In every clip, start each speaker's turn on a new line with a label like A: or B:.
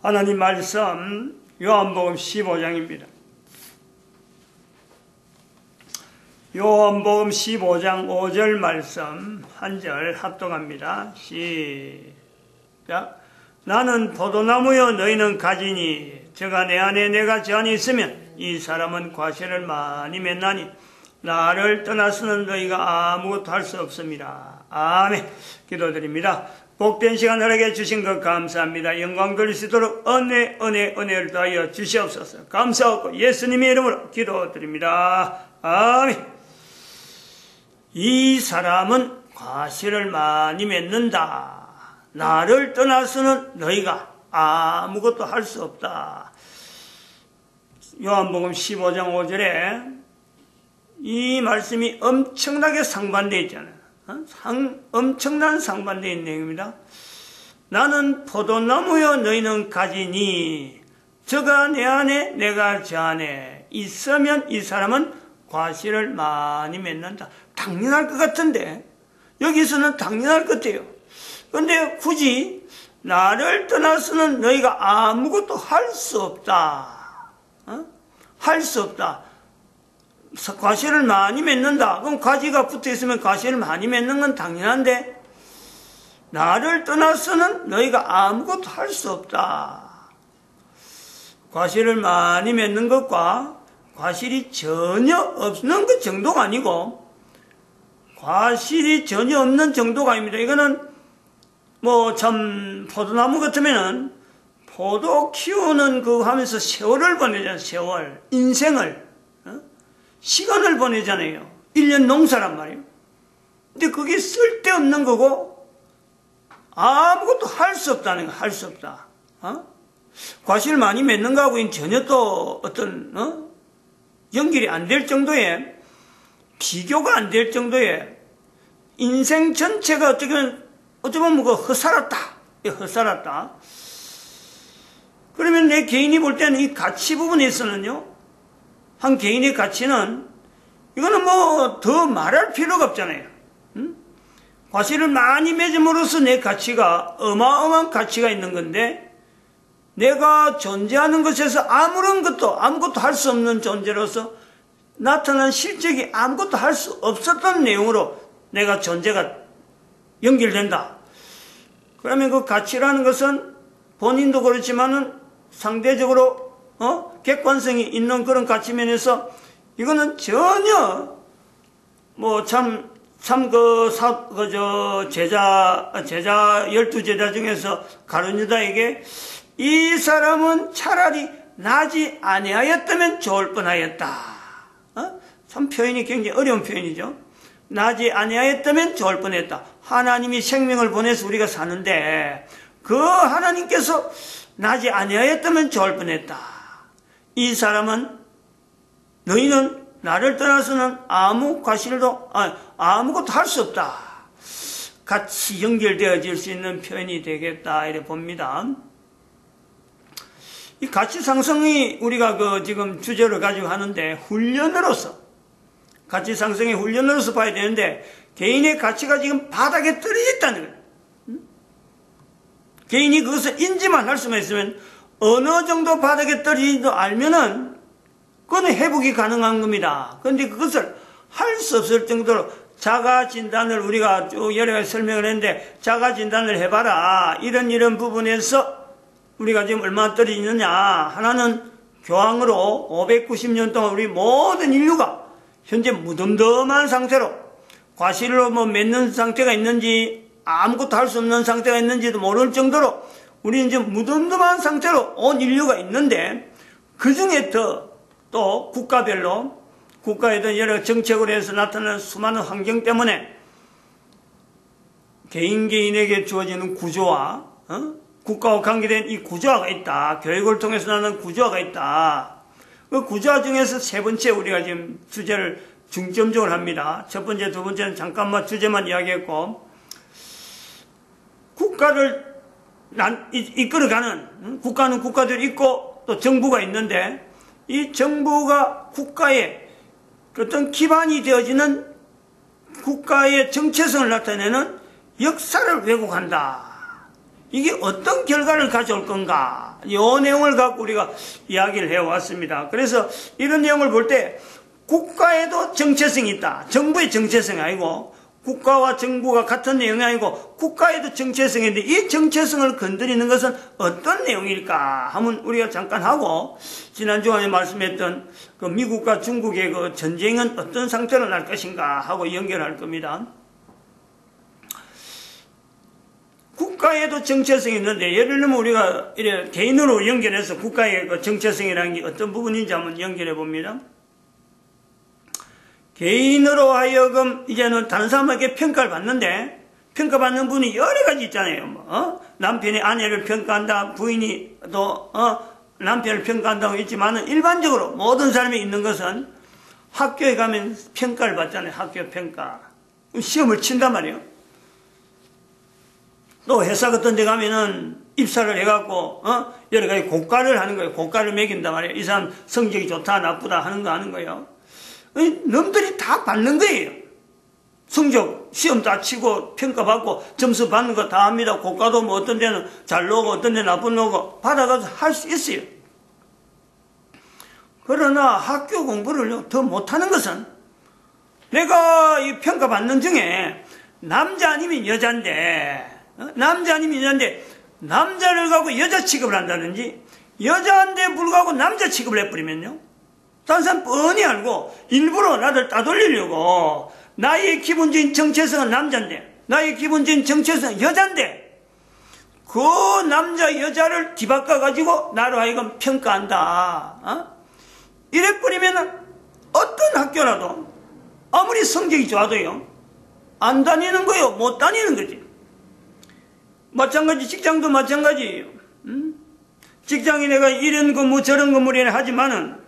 A: 하나님 말씀 요한복음 15장입니다. 요한복음 15장 5절 말씀 한 절 합독합니다. 시작. 나는 포도나무여 너희는 가지니 저가 내 안에 내가 저 안에 있으면 이 사람은 과실을 많이 맺나니 나를 떠나서는 너희가 아무것도 할 수 없습니다. 아멘. 기도드립니다. 복된 시간 허락해 주신 것 감사합니다. 영광 돌릴 수 있도록 은혜를 더하여 주시옵소서. 감사하고 예수님의 이름으로 기도드립니다. 아멘. 이 사람은 과실을 많이 맺는다. 나를 떠나서는 너희가 아무것도 할 수 없다. 요한복음 15장 5절에 이 말씀이 엄청나게 상반되어 있잖아요. 엄청난 상반되어 있는 내용입니다. 나는 포도나무여 너희는 가지니 저가 내 안에 내가 저 안에 있으면 이 사람은 과실을 많이 맺는다. 당연할 것 같은데 여기서는 당연할 것 같아요. 그런데 굳이 나를 떠나서는 너희가 아무것도 할 수 없다. 할 수 없다. 과실을 많이 맺는다. 그럼 가지가 붙어있으면 과실을 많이 맺는 건 당연한데 나를 떠나서는 너희가 아무것도 할 수 없다. 과실을 많이 맺는 것과 과실이 전혀 없는 것 정도가 아니고 과실이 전혀 없는 정도가 아닙니다. 이거는 뭐 참 포도나무 같으면은 포도 키우는 그 하면서 세월을 보내잖아요. 세월. 인생을. 시간을 보내잖아요. 1년 농사란 말이에요. 근데 그게 쓸데없는 거고 아무것도 할 수 없다는 거야. 할 수 없다. 과실 많이 맺는 거하고는 전혀 또 어떤 연결이 안 될 정도의 비교가 안 될 정도의 인생 전체가 어떻게 보면 그 헛살았다. 헛살았다. 그러면 내 개인이 볼 때는 이 가치 부분에 있어서는요. 한 개인의 가치는 이거는 뭐 더 말할 필요가 없잖아요. 과실을 많이 맺음으로써 내 가치가 어마어마한 가치가 있는 건데 내가 존재하는 것에서 아무것도 할 수 없는 존재로서 나타난 실적이 아무것도 할 수 없었던 내용으로 내가 존재가 연결된다. 그러면 그 가치라는 것은 본인도 그렇지만은 상대적으로 객관성이 있는 그런 가치 면에서 이거는 전혀 뭐 제자 12제자 중에서 가룟 유다에게 이 사람은 차라리 나지 아니하였다면 좋을 뻔하였다. 참 표현이 굉장히 어려운 표현이죠. 나지 아니하였다면 좋을 뻔했다. 하나님이 생명을 보내서 우리가 사는데 그 하나님께서 나지 아니하였다면 좋을 뻔했다. 이 사람은 너희는 나를 떠나서는 아무것도 할 수 없다. 같이 연결되어질 수 있는 표현이 되겠다 이렇게 봅니다. 이 가치 상승이 우리가 지금 주제를 가지고 하는데 가치 상승의 훈련으로서 봐야 되는데 개인의 가치가 지금 바닥에 떨어져 있다는 거예요. 개인이 그것을 인지만 할 수만 있으면 어느 정도 바닥에 떨어진지도 알면은 그건 회복이 가능한 겁니다. 그런데 그것을 할 수 없을 정도로 자가 진단을 우리가 쭉 여러 가지 설명을 했는데 자가 진단을 해봐라. 이런 부분에서 우리가 지금 얼마나 떨어지느냐. 하나는 교황으로 590년 동안 우리 모든 인류가 현재 무덤덤한 상태로 과실로 맺는 상태가 있는지 아무것도 할 수 없는 상태가 있는지도 모를 정도로 우리는 지금 무덤덤한 상태로 온 인류가 있는데 그 중에 또 국가별로 국가에도 여러 정책으로 해서 나타나는 수많은 환경 때문에 개인에게 주어지는 구조와 국가와 관계된 이 구조화가 있다. 교육을 통해서 나는 구조화가 있다. 그 구조화 중에서 세 번째 우리가 지금 주제를 중점적으로 합니다. 첫 번째, 두 번째는 잠깐만 주제만 이야기했고 국가를 이끌어가는 국가는 국가들이 있고 또 정부가 있는데 이 정부가 국가의 어떤 기반이 되어지는 국가의 정체성을 나타내는 역사를 왜곡한다. 이게 어떤 결과를 가져올 건가? 이 내용을 갖고 우리가 이야기를 해왔습니다. 그래서 이런 내용을 볼 때 국가에도 정체성이 있다. 정부의 정체성이 아니고 국가와 정부가 같은 내용이 아니고 국가에도 정체성이 있는데 이 정체성을 건드리는 것은 어떤 내용일까 하면 우리가 잠깐 하고 지난 주간에 말씀했던 그 미국과 중국의 그 전쟁은 어떤 상태로 날 것인가 하고 연결할 겁니다. 국가에도 정체성이 있는데 예를 들면 우리가 이래 개인으로 연결해서 국가의 그 정체성이라는 게 어떤 부분인지 한번 연결해 봅니다. 개인으로 하여금 이제는 다른 사람에게 평가를 받는데 평가받는 분이 여러 가지 있잖아요. 남편이 아내를 평가한다, 부인이 또 남편을 평가한다고 있지만은 일반적으로 모든 사람이 있는 것은 학교에 가면 평가를 받잖아요. 학교 평가. 시험을 친단 말이에요. 또 회사 같은 데 가면은 입사를 해갖고 여러 가지 고가를 하는 거예요. 고가를 매긴단 말이에요. 이 사람 성적이 좋다 나쁘다 하는 거 하는 거예요. 놈들이 다 받는 거예요. 성적 시험 다 치고 평가받고 점수 받는 거 다 합니다. 고가도 뭐 어떤 데는 잘 나오고 어떤 데는 나쁜 나오고 받아가서 할 수 있어요. 그러나 학교 공부를 더 못하는 것은 내가 이 평가받는 중에 남자 아니면 여자인데 남자 아니면 여자인데 남자를 갖고 여자 취급을 한다든지 여자인데 불구하고 남자 취급을 해버리면요. 다른 사람 뻔히 알고 일부러 나를 따돌리려고 나의 기본적인 정체성은 남자인데 나의 기본적인 정체성은 여자인데 그 남자 여자를 뒤바꿔가지고 나로 하여금 평가한다. 이래버리면 어떤 학교라도 아무리 성적이 좋아도요 안 다니는 거예요. 못 다니는 거지. 마찬가지 직장도 마찬가지예요. 직장이 내가 이런 근무 저런 근무를 하지만은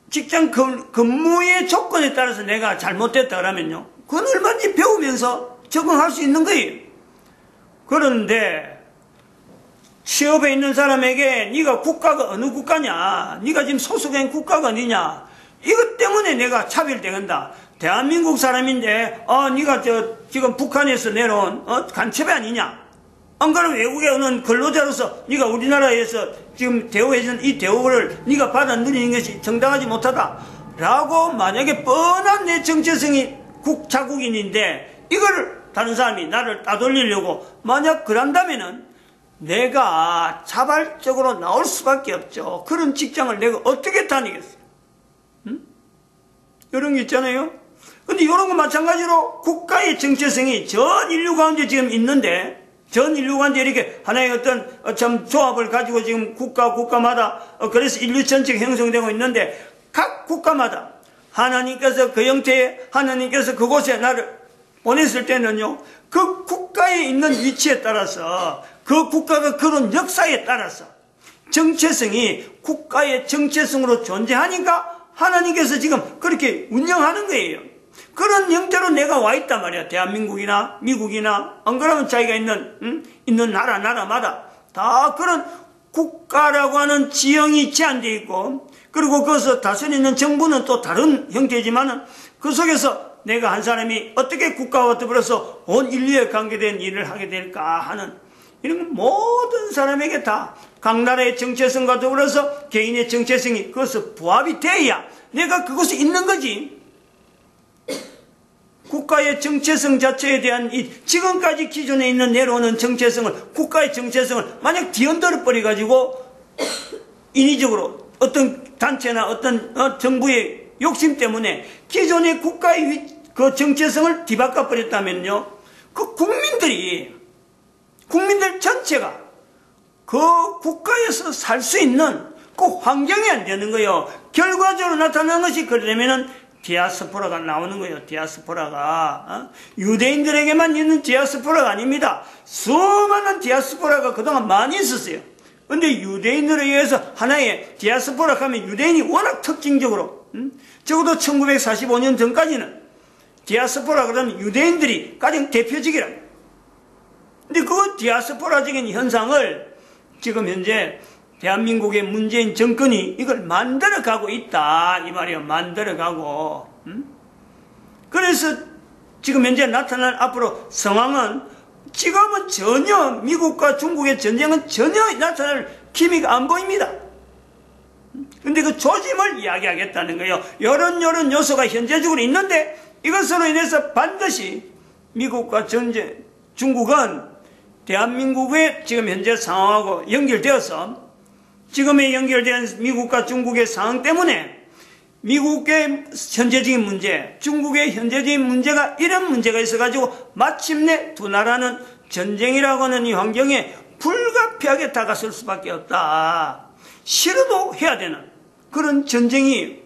A: 직장 근무의 조건에 따라서 내가 잘못됐다 그러면요 그건 얼마든지 배우면서 적응할 수 있는 거예요. 그런데 취업에 있는 사람에게 네가 국가가 어느 국가냐, 네가 지금 소속된 국가가 어디냐, 이것 때문에 내가 차별된다. 대한민국 사람인데 네가 지금 북한에서 내려온 간첩이 아니냐, 안 그러면 외국에 오는 근로자로서 네가 우리나라에서 지금 대우해준 이 대우를 네가 받아 누리는 것이 정당하지 못하다 라고 만약에 뻔한 내 정체성이 자국인인데 이걸 다른 사람이 나를 따돌리려고 만약 그런다면은 내가 자발적으로 나올 수밖에 없죠. 그런 직장을 내가 어떻게 다니겠어요? 이런 게 있잖아요. 근데 이런 거 마찬가지로 국가의 정체성이 전 인류 가운데 지금 있는데 전 인류 가운데 이렇게 하나의 어떤 참 조합을 가지고 지금 국가마다 그래서 인류 전체가 형성되고 있는데 각 국가마다 하나님께서 그 형태에 하나님께서 그곳에 나를 보냈을 때는요 그 국가에 있는 위치에 따라서 그 국가가 그런 역사에 따라서 정체성이 국가의 정체성으로 존재하니까 하나님께서 지금 그렇게 운영하는 거예요. 그런 형태로 내가 와 있단 말이야. 대한민국이나 미국이나 안 그러면 자기가 있는 나라마다 다 그런 국가라고 하는 지형이 제한되어 있고 그리고 거기서 다스리는 정부는 또 다른 형태지만은 그 속에서 내가 한 사람이 어떻게 국가와 더불어서 온 인류에 관계된 일을 하게 될까 하는 이런 모든 사람에게 다 각 나라의 정체성과 더불어서 개인의 정체성이 그것을 부합이 돼야 내가 그곳에 있는 거지. 국가의 정체성 자체에 대한 이 지금까지 기존에 있는 내려오는 정체성을 국가의 정체성을 만약 뒤흔들어 버려가지고 인위적으로 어떤 단체나 어떤 정부의 욕심 때문에 기존의 국가의 그 정체성을 뒤바꿔 버렸다면요 그 국민들 전체가 그 국가에서 살 수 있는 그 환경이 안 되는 거예요. 결과적으로 나타나는 것이 그러려면은 디아스포라가 나오는 거예요. 디아스포라가 유대인들에게만 있는 디아스포라가 아닙니다. 수많은 디아스포라가 그동안 많이 있었어요. 근데 유대인들에 의해서 하나의 디아스포라 하면 유대인이 워낙 특징적으로 적어도 1945년 전까지는 디아스포라 그러면 유대인들이 가장 대표적이라. 근데 그 디아스포라적인 현상을 지금 현재 대한민국의 문재인 정권이 이걸 만들어가고 있다 이 말이에요. 만들어가고 그래서 지금 현재 나타날 앞으로 상황은 지금은 전혀 미국과 중국의 전쟁은 전혀 나타날 기미가 안 보입니다. 근데 그 조짐을 이야기하겠다는 거예요. 이런 요소가 현재적으로 있는데 이것으로 인해서 반드시 미국과 중국은 대한민국의 지금 현재 상황하고 연결되어서 지금의 연결된 미국과 중국의 상황 때문에 미국의 현재적인 문제, 중국의 현재적인 문제가 이런 문제가 있어가지고 마침내 두 나라는 전쟁이라고 하는 이 환경에 불가피하게 다가설 수밖에 없다. 싫어도 해야 되는 그런 전쟁이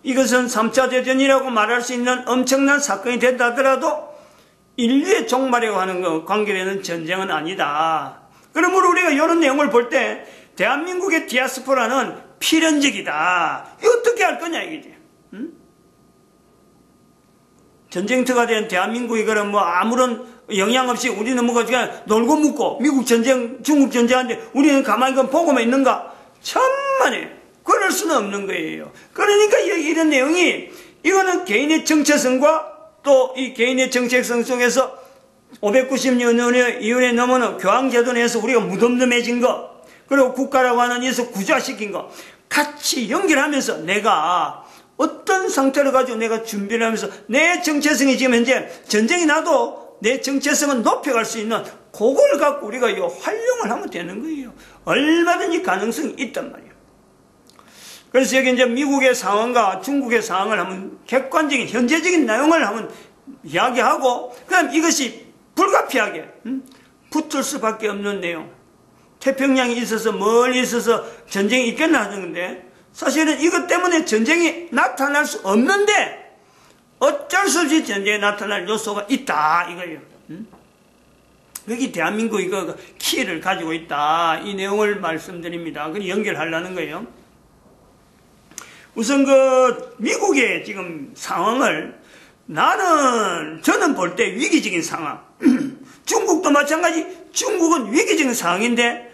A: 이것은 3차 대전이라고 말할 수 있는 엄청난 사건이 된다 하더라도 인류의 종말이라고 하는 거 관계되는 전쟁은 아니다. 그러므로 우리가 이런 내용을 볼 때 대한민국의 디아스포라는 필연적이다. 이거 어떻게 할 거냐 이거지. 응? 전쟁터가 된 대한민국이 그럼 뭐 아무런 영향 없이 우리는 뭐가 그냥 놀고 묵고 미국 전쟁, 중국 전쟁하는데 우리는 가만히 보고만 있는가? 천만에 그럴 수는 없는 거예요. 그러니까 이런 내용이 이거는 개인의 정체성과 또 이 개인의 정체성 속에서 590년 이후에 넘어는 교황제도 내에서 우리가 무덤덤해진 거 그리고 국가라고 하는 데서 구조화시킨 거 같이 연결하면서 내가 어떤 상태를 가지고 내가 준비를 하면서 내 정체성이 지금 현재 전쟁이 나도 내 정체성은 높여갈 수 있는 그걸 갖고 우리가 이 활용을 하면 되는 거예요. 얼마든지 가능성이 있단 말이에요. 그래서 여기 이제 미국의 상황과 중국의 상황을 한번 객관적인 현재적인 내용을 한번 이야기하고 그다음 이것이 불가피하게 붙을 수밖에 없는 내용. 태평양이 있어서 멀리 있어서 전쟁이 있겠나 하는 건데 사실은 이것 때문에 전쟁이 나타날 수 없는데 어쩔 수 없이 전쟁에 나타날 요소가 있다 이거예요. 여기 대한민국이 그 키를 가지고 있다 이 내용을 말씀드립니다. 그 연결하려는 거예요. 우선 그 미국의 지금 상황을 저는 볼 때 위기적인 상황. 중국도 마찬가지. 중국은 위기적인 상황인데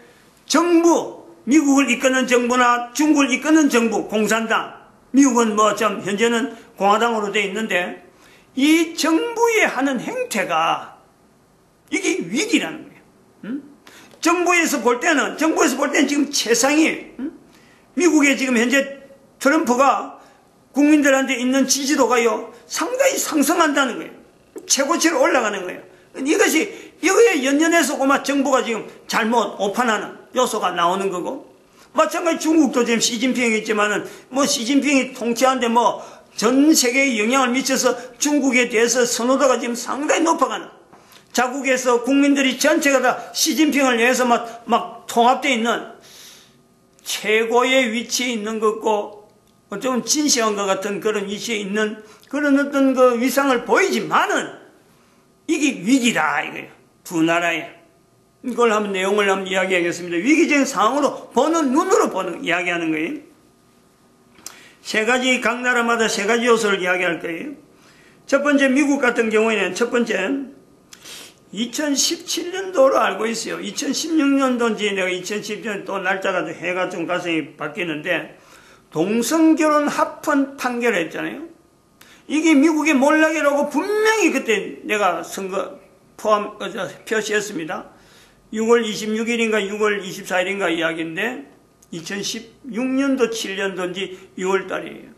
A: 정부, 미국을 이끄는 정부나 중국을 이끄는 정부, 공산당, 미국은 뭐 좀 현재는 공화당으로 되어 있는데 이 정부의 하는 행태가 이게 위기라는 거예요. 정부에서 볼 때는 지금 최상위, 미국의 지금 현재 트럼프가 국민들한테 있는 지지도가요 상당히 상승한다는 거예요. 최고치로 올라가는 거예요. 이거에 연연해서 고마 정부가 지금 잘못 오판하는 요소가 나오는 거고 마찬가지 중국도 지금 시진핑이 있지만은 뭐 시진핑이 통치하는데 뭐 전 세계에 영향을 미쳐서 중국에 대해서 선호도가 지금 상당히 높아가는 자국에서 국민들이 전체가 다 시진핑을 위해서 막 통합되어 있는 최고의 위치에 있는 것고 좀 진시한 것 같은 그런 위치에 있는 그런 어떤 그 위상을 보이지만은 이게 위기다 이거예요. 두 나라에. 이걸 한번 내용을 한번 이야기하겠습니다. 위기적인 상황으로 눈으로 이야기하는 거예요. 각 나라마다 세 가지 요소를 이야기할 거예요. 첫 번째, 미국 같은 경우에는 첫 번째, 2017년도로 알고 있어요. 2016년도인지 내가 2017년 또 날짜가 해가 좀 가슴이 바뀌는데, 동성결혼 합헌 판결을 했잖아요. 이게 미국의 몰락이라고 분명히 그때 내가 표시했습니다. 6월 26일인가 6월 24일인가 이야기인데 2016년도 7년도인지 6월 달이에요.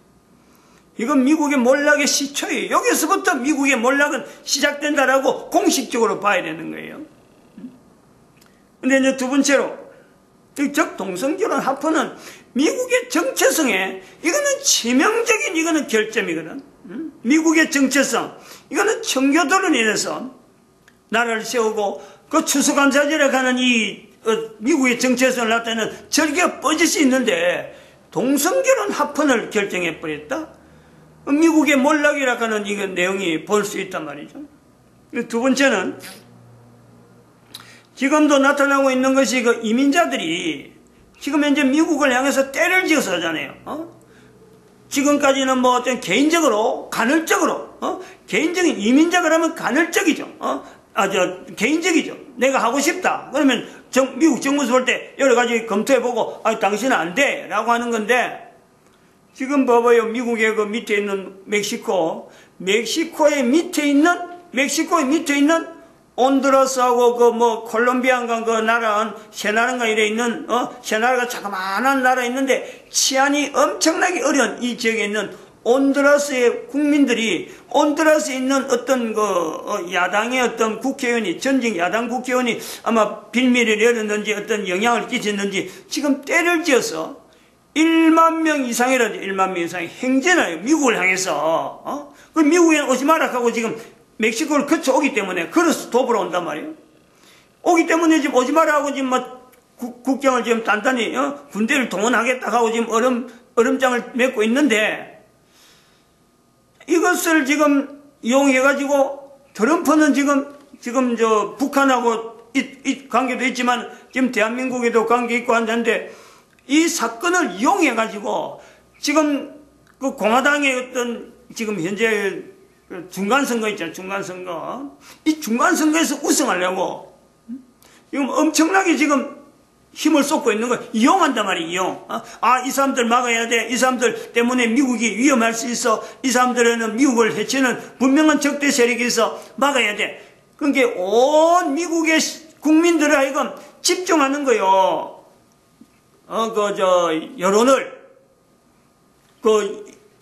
A: 이건 미국의 몰락의 시초예요. 여기서부터 미국의 몰락은 시작된다라고 공식적으로 봐야 되는 거예요. 근데 이제 두 번째로 즉 동성결혼 합헌은 미국의 정체성에 이거는 치명적인 이거는 결점이거든. 미국의 정체성 이거는 청교도로 인해서 나라를 세우고 그 추수감사절에 가는 이 미국의 정체성을 나타내는 절기가 뻗을 수 있는데 동성결혼 합헌을 결정해버렸다? 미국의 몰락이라고 하는 이 내용이 볼 수 있단 말이죠. 두 번째는 지금도 나타나고 있는 것이 그 이민자들이 지금 현재 미국을 향해서 때를 지어서 하잖아요. 지금까지는 뭐 어떤 개인적으로, 간헐적으로, 개인적인 이민자가 하면 간헐적이죠. 개인적이죠. 내가 하고 싶다. 그러면 미국 정부에서 볼 때 여러 가지 검토해보고, 당신은 안 돼. 라고 하는 건데, 지금 봐봐요. 미국의 그 밑에 있는 멕시코의 밑에 있는 온두라스하고 그 뭐 콜롬비아인가 그 나라는 세 나라인가 이래 있는 세 나라가 자그마한 나라 있는데 치안이 엄청나게 어려운 이 지역에 있는 온두라스의 국민들이 온두라스에 있는 어떤 야당의 어떤 국회의원이 전직 야당 국회의원이 아마 빌미를 내렸는지 어떤 영향을 끼쳤는지 지금 때를 지어서 1만 명 이상이라도 1만 명 이상이 행진해요. 미국을 향해서 그 미국에 오지 마라 하고 지금 멕시코를 거쳐 오기 때문에 걸어서 도보로 온단 말이에요. 오기 때문에 지금 오지 마라 하고 지금 뭐 국경을 지금 단단히 군대를 동원하겠다 하고 지금 얼음장을 맺고 있는데 이것을 지금 이용해가지고 트럼프는 지금 저 북한하고 관계도 있지만 지금 대한민국에도 관계 있고 한데 이 사건을 이용해가지고 지금 그 공화당의 어떤 지금 현재 중간선거 있잖아요. 중간선거. 이 중간선거에서 우승하려고 지금 엄청나게 지금 힘을 쏟고 있는 거예요. 이용한단 말이에요. 이용. 이 사람들 막아야 돼. 이 사람들 때문에 미국이 위험할 수 있어. 이 사람들에는 미국을 해치는 분명한 적대 세력이 있어. 막아야 돼. 그러니까 온 미국의 국민들을 하여금 집중하는 거예요. 여론을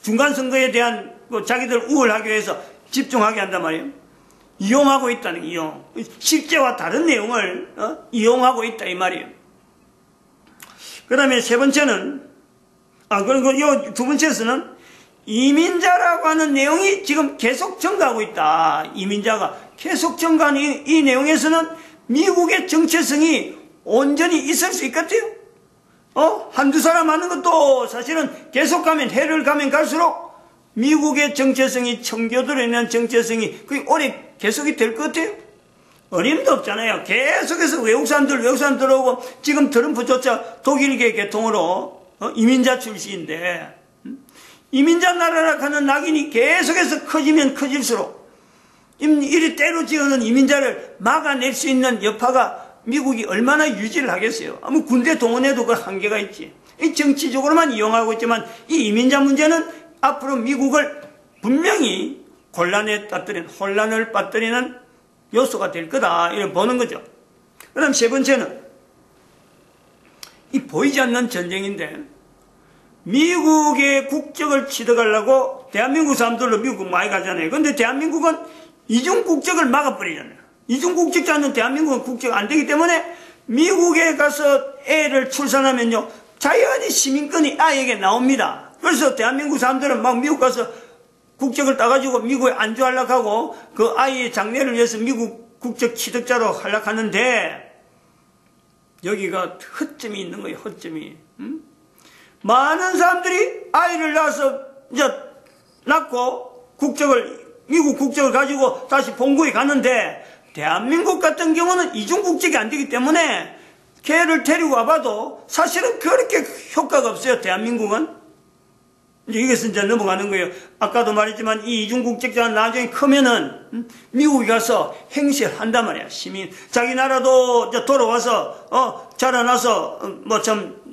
A: 중간선거에 대한 자기들 우월하기 위해서 집중하게 한단 말이에요. 이용하고 있다는 이용. 실제와 다른 내용을 이용하고 있다 이 말이에요. 그 다음에 세 번째는 그리고 두 번째에서는 이민자라고 하는 내용이 지금 계속 증가하고 있다. 이민자가 계속 증가하는 이 내용에서는 미국의 정체성이 온전히 있을 수 있겠대요. 한두 사람 하는 것도 사실은 계속 가면 해를 가면 갈수록 미국의 정체성이 청교도로 인한 정체성이 그게 오래 계속이 될 것 같아요. 어림도 없잖아요. 계속해서 외국 사람들 오고 지금 트럼프조차 독일계 계통으로 이민자 출시인데 이민자 나라라 하는 낙인이 계속해서 커지면 커질수록 이리 때로 지어는 이민자를 막아낼 수 있는 여파가 미국이 얼마나 유지를 하겠어요. 군대 동원해도 그 한계가 있지. 정치적으로만 이용하고 있지만 이 이민자 문제는 앞으로 미국을 분명히 혼란을 빠뜨리는 요소가 될 거다 이렇게 보는 거죠. 그 다음 세 번째는 이 보이지 않는 전쟁인데 미국의 국적을 취득하려고 대한민국 사람들로 미국 많이 가잖아요. 그런데 대한민국은 이중 국적을 막아버리잖아요. 이중 국적자는 대한민국은 국적 안 되기 때문에 미국에 가서 애를 출산하면요 자연히 시민권이 아이에게 나옵니다. 그래서 대한민국 사람들은 막 미국 가서 국적을 따가지고 미국에 안주하려고 하고 그 아이의 장래를 위해서 미국 국적 취득자로 하려고 하는데 여기가 허점이 있는 거예요. 허점이. 많은 사람들이 아이를 낳고 미국 국적을 가지고 다시 본국에 가는데 대한민국 같은 경우는 이중 국적이 안 되기 때문에 걔를 데리고 와봐도 사실은 그렇게 효과가 없어요. 대한민국은. 이것은 이제 넘어가는 거예요. 아까도 말했지만 이 이중국적자가 나중에 크면은 미국에 가서 행세를 한단 말이야. 시민. 자기 나라도 돌아와서 자라나서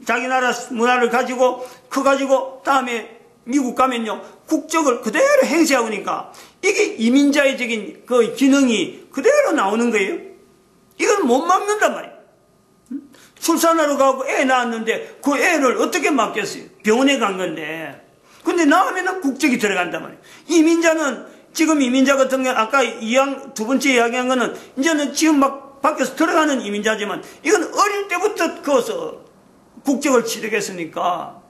A: 자기 나라 문화를 가지고 커가지고 다음에 미국 가면요 국적을 그대로 행세하고 니까 이게 이민자의적인 그 기능이 그대로 나오는 거예요. 이건 못 막는단 말이에요. 출산하러 가고 애 낳았는데 그 애를 어떻게 막겠어요? 병원에 간 건데. 근데 나오면은 국적이 들어간단 말이에요. 이민자는, 지금 이민자 같은 경우, 아까 두 번째 이야기한 거는, 이제는 지금 막 밖에서 들어가는 이민자지만, 이건 어릴 때부터 그어서 국적을 취득했으니까,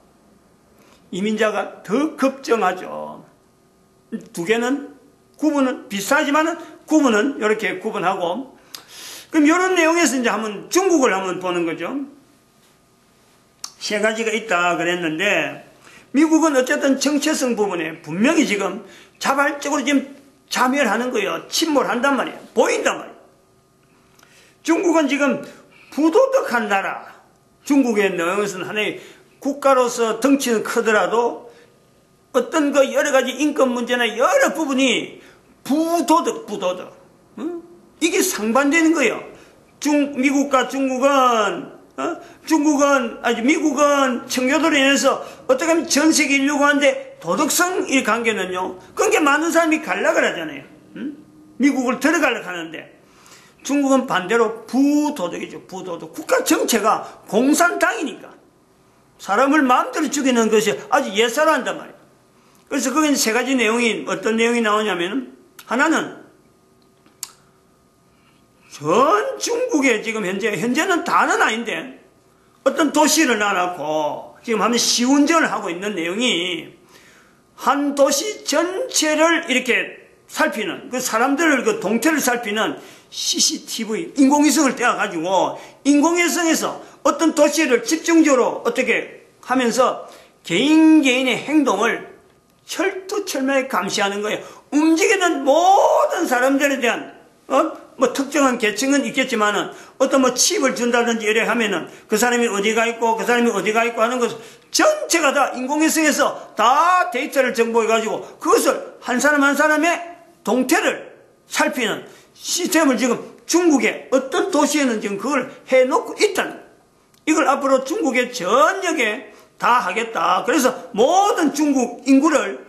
A: 이민자가 더 걱정하죠. 두 개는 구분은, 비슷하지만은 구분은, 이렇게 구분하고, 그럼 이런 내용에서 이제 중국을 한번 보는 거죠. 세 가지가 있다 그랬는데, 미국은 어쨌든 정체성 부분에 분명히 지금 자발적으로 지금 자멸하는 거예요. 침몰한단 말이에요. 보인단 말이에요. 중국은 지금 부도덕한 나라. 중국의 내용에서는 하나의 국가로서 덩치는 크더라도 어떤 여러 가지 인권 문제나 여러 부분이 부도덕. 응? 이게 상반되는 거예요. 미국과 중국은 미국은 청교도로 인해서 어떻게 하면 전 세계 인류가 하는데 도덕성의 관계는요, 그게 많은 사람이 가려고 하잖아요. 미국을 들어가려고 하는데, 중국은 반대로 부도덕이죠. 부도덕. 국가 정체가 공산당이니까 사람을 마음대로 죽이는 것이 아주 예사로한단 말이에요. 그래서 거기는 세 가지 내용이, 어떤 내용이 나오냐면, 하나는 전 중국에 지금 현재는 다는 아닌데 어떤 도시를 놔놓고 지금 하면 시운전을 하고 있는 내용이, 한 도시 전체를 이렇게 살피는, 그 사람들을 그 동태를 살피는 CCTV, 인공위성을 떼어가지고 인공위성에서 어떤 도시를 집중적으로 어떻게 하면서 개인의 행동을 철두철미하게 감시하는 거예요. 움직이는 모든 사람들에 대한 특정한 계층은 있겠지만은 어떤 칩을 준다든지 이래 하면은 그 사람이 어디가 있고 그 사람이 어디가 있고 하는 것을 전체가 다 인공위성에서 다 데이터를 정보해가지고 그것을 한 사람 한 사람의 동태를 살피는 시스템을 지금 중국의 어떤 도시에는 지금 그걸 해놓고 있다는 거예요. 이걸 앞으로 중국의 전역에 다 하겠다. 그래서 모든 중국 인구를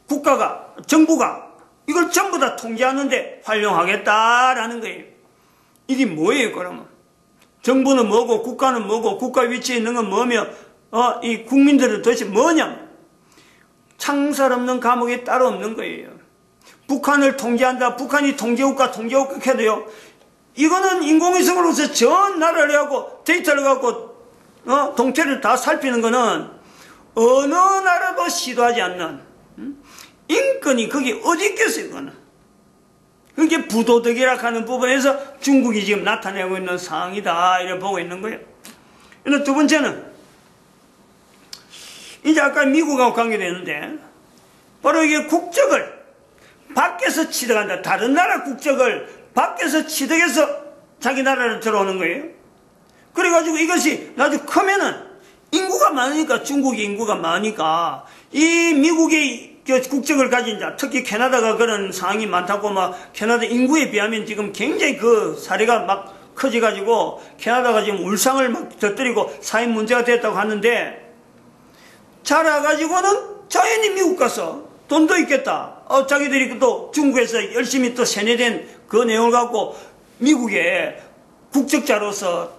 A: 국가가, 정부가 이걸 전부 다 통제하는데 활용하겠다라는 거예요. 이게 뭐예요, 그러면? 정부는 뭐고, 국가는 뭐고, 국가 위치에 있는 건 뭐며, 이 국민들은 도대체 뭐냐? 창살 없는 감옥이 따로 없는 거예요. 북한을 통제한다. 북한이 통제국가 해도요. 이거는 인공위성으로서 전 나라를 하고 데이터를 갖고, 동태를 다 살피는 거는 어느 나라도 시도하지 않는, 인권이 거기 어디 있겠어요, 그거는. 그게 부도덕이라 하는 부분에서 중국이 지금 나타내고 있는 상황이다, 이렇게 보고 있는 거예요. 그런데 두 번째는, 이제 아까 미국하고 관계되는데, 바로 이게 국적을 밖에서 취득한다. 다른 나라 국적을 밖에서 취득해서 자기 나라로 들어오는 거예요. 그래가지고 이것이 나중에 크면은 인구가 많으니까, 중국이 인구가 많으니까, 이 미국의 국적을 가진 자, 특히 캐나다가 그런 상황이 많다고 캐나다 인구에 비하면 지금 굉장히 그 사례가 막 커져가지고, 캐나다가 지금 울상을 막 터뜨리고 사회 문제가 됐다고 하는데, 자라가지고는 자연히 미국 가서 돈도 있겠다. 자기들이 또 중국에서 열심히 또 세뇌된 그 내용을 갖고 미국에 국적자로서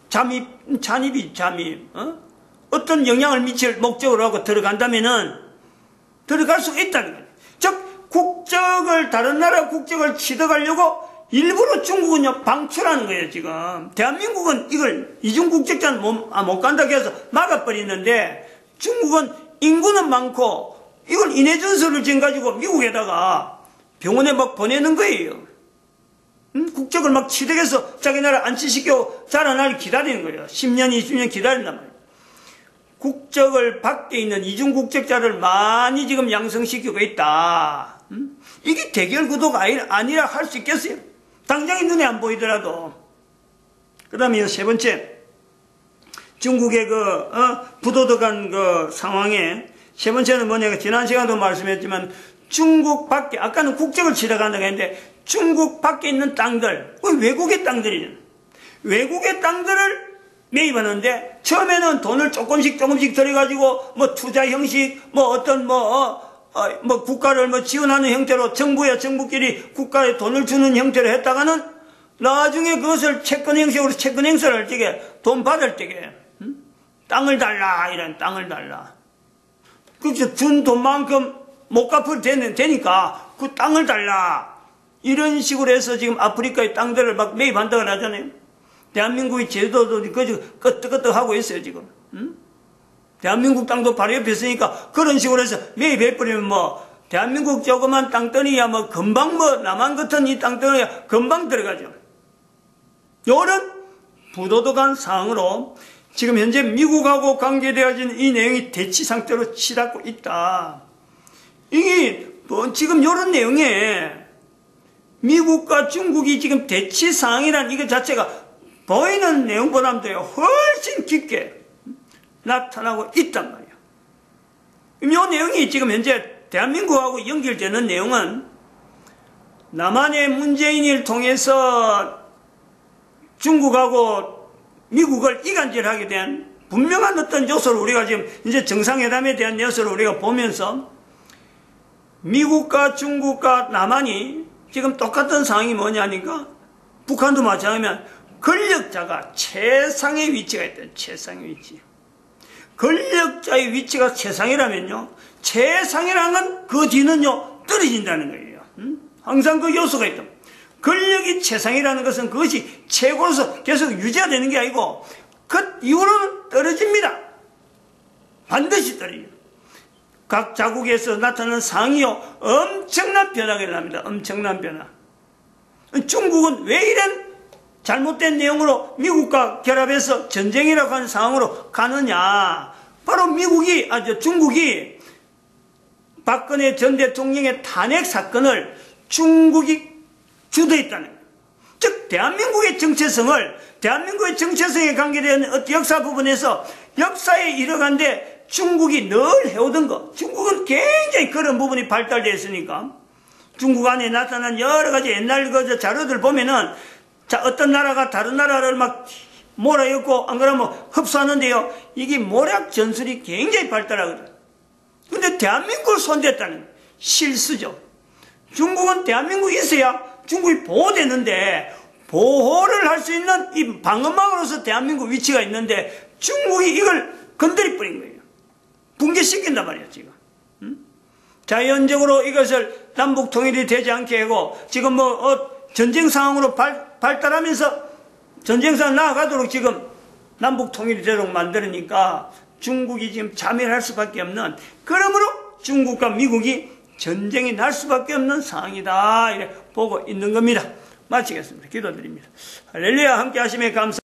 A: 잠입, 어떤 영향을 미칠 목적으로 하고 들어간다면은 들어갈 수가 있다는 거예요. 즉, 다른 나라 국적을 취득하려고 일부러 중국은요, 방출하는 거예요, 지금. 대한민국은 이걸 이중국적자는 못 간다고 해서 막아버리는데, 중국은 인구는 많고, 이걸 인해준서를 지금 가지고 미국에다가 병원에 막 보내는 거예요. 국적을 막 취득해서 자기 나라 안치시켜 자라날 기다리는 거예요. 10년, 20년 기다린단 말이에요. 국적을 밖에 있는 이중국적자를 많이 지금 양성시키고 있다. 이게 대결 구도가 아니라 할 수 있겠어요? 당장에 눈에 안 보이더라도. 그 다음에 세 번째, 중국의 부도덕한 상황에 세 번째는 뭐냐, 지난 시간도 말씀했지만 중국 밖에, 아까는 국적을 취득한다고 했는데 중국 밖에 있는 땅들, 외국의 땅들이잖아요. 외국의 땅들을 매입하는데 처음에는 돈을 조금씩 들여가지고 투자 형식, 국가를 지원하는 형태로 정부끼리 국가에 돈을 주는 형태로 했다가는 나중에 그것을 채권 형식으로 채권 행사를 할 적에 돈 받을 적에 땅을 달라, 이런 땅을 달라. 그래서 준 돈만큼 못 갚을 되니까 그 땅을 달라. 이런 식으로 해서 지금 아프리카의 땅들을 막 매입한다고 하잖아요. 대한민국의 제도도 끄떡끄떡하고 있어요, 지금. 대한민국 땅도 바로 옆에 있으니까 그런 식으로 해서 매입해버리면 대한민국 조그만 땅덩이야 금방 남한 같은 이 땅덩이야 금방 들어가죠. 이런 부도덕한 상황으로 지금 현재 미국하고 관계되어진 이 내용이 대치 상태로 치닫고 있다. 이게 지금 이런 내용에 미국과 중국이 지금 대치 상황이라는 이것 자체가 보이는 내용보다도 훨씬 깊게 나타나고 있단 말이에요. 이 내용이 지금 현재 대한민국하고 연결되는 내용은 남한의 문재인을 통해서 중국하고 미국을 이간질하게 된 분명한 어떤 요소를 우리가 지금 이제 정상회담에 대한 요소를 우리가 보면서 미국과 중국과 남한이 지금 똑같은 상황이 뭐냐니까 북한도 마찬가지면 권력자가 최상의 위치가 있다. 최상의 위치. 권력자의 위치가 최상이라면요. 최상이라는 건 그 뒤는요. 떨어진다는 거예요. 항상 그 요소가 있다. 권력이 최상이라는 것은 그것이 최고로서 계속 유지가 되는 게 아니고 그 이후로는 떨어집니다. 반드시 떨어져요. 각 자국에서 나타나는 상이요. 엄청난 변화가 일어납니다. 엄청난 변화. 중국은 왜 이런 잘못된 내용으로 미국과 결합해서 전쟁이라고 하는 상황으로 가느냐. 바로 중국이 박근혜 전 대통령의 탄핵 사건을 중국이 주도했다는 거예요. 즉 대한민국의 정체성에 관계된 역사 부분에서 역사에 이뤄간데 중국이 늘 해오던 거. 중국은 굉장히 그런 부분이 발달되어 있으니까 중국 안에 나타난 여러 가지 옛날 그 자료들 보면은 어떤 나라가 다른 나라를 막 몰아엮고 안 그러면 흡수하는데요. 이게 모략 전술이 굉장히 발달하거든. 근데 대한민국을 손댔다는 거예요. 실수죠. 중국은 대한민국이 있어야 중국이 보호되는데 보호를 할 수 있는 이 방어망으로서 대한민국 위치가 있는데 중국이 이걸 건드려 버린 거예요. 붕괴시킨단 말이에요, 지금. 자연적으로 이것을 남북 통일이 되지 않게 하고 지금 전쟁 상황으로 발달하면서 전쟁 상황 나아가도록 지금 남북 통일이 되도록 만들으니까 중국이 지금 자멸할 수밖에 없는, 그러므로 중국과 미국이 전쟁이 날 수밖에 없는 상황이다 이렇게 보고 있는 겁니다. 마치겠습니다. 기도드립니다. 할렐루야. 함께 하심에 감사.